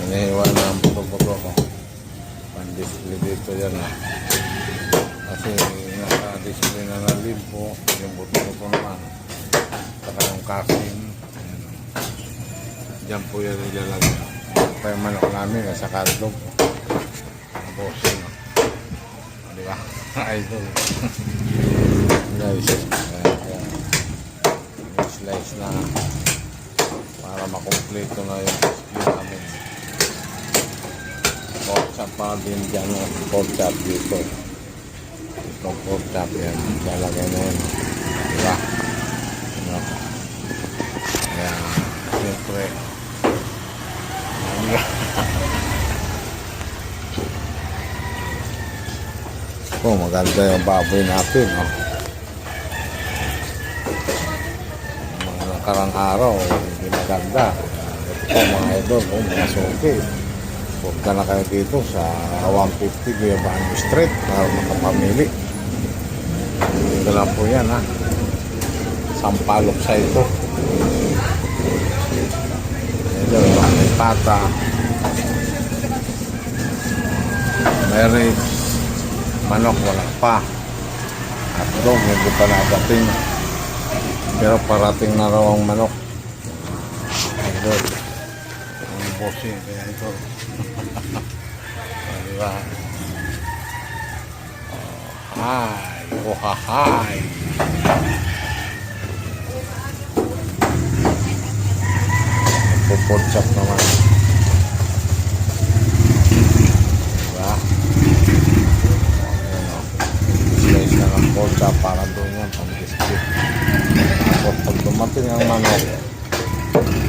Inihiwa na ang buto-buto ko. Pan-display dito yan. Kasi naka-display na ng limpo. Yung buto-buto naman. Saka yung casing. Diyan po yan nilalagay. Pa yung manok namin sa kardog. Ang bossing. Diba? Idol. Guys. Slice na para makumpleto na yung display namin. Pork chop pa din dyan. Pork chop dito. Itong pork chop yan. Lalagay na yan. Diba? Ano? Kaya, siyempre. Oh, maganda yung baboy natin. Oh. Mga nakarang araw, hindi maganda. Ito po mga idol, mga suki. Punta na kayo dito sa 150 Guayabano Street para makapamili. Dito lang po yan, ha. Sampalok sa ito. Ito, may pata. May ribs. Manok, wala pa. At dog, hindi pa nadating. Pero parating na raw ang manok. Idol. Ang bossing, kaya ito. Diba? Hi! Oh, hi! Puporchap naman. Diba? Slice na ng porcha para doon yan, pang-display. Tapos pag dumating ang manok,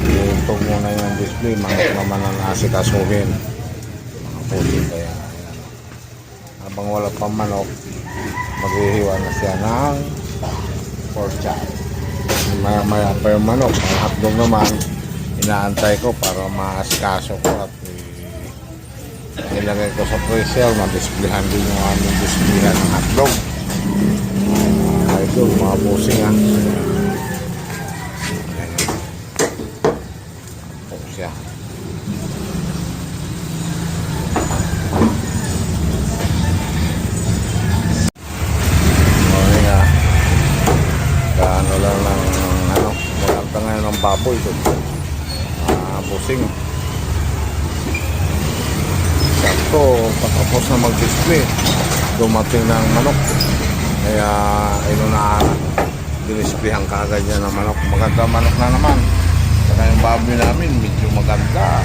itong muna yung display, manok naman ang asikasuhin. Mga puti kaya. Habang wala pang manok, maghihiwa na siya ng porcha. Maya-maya pa yung manok. Ang hotdog naman, inaantay ko para maasikaso ko at ilagay ko sa freezer, ma-displayhan din yung aming displayhan ng hotdog. Idol, mga busing ha. Ito siya. Okay ha. Kaano lang ng ano, maganda ngayon ng baboy ito. Busing. Sakto, patapos na mag-display, dumating ng manok. Kaya inunahan, dinisplayhan kaagad niya ng manok. Maganda manok na naman. Saka yung baboy namin, medyo maganda.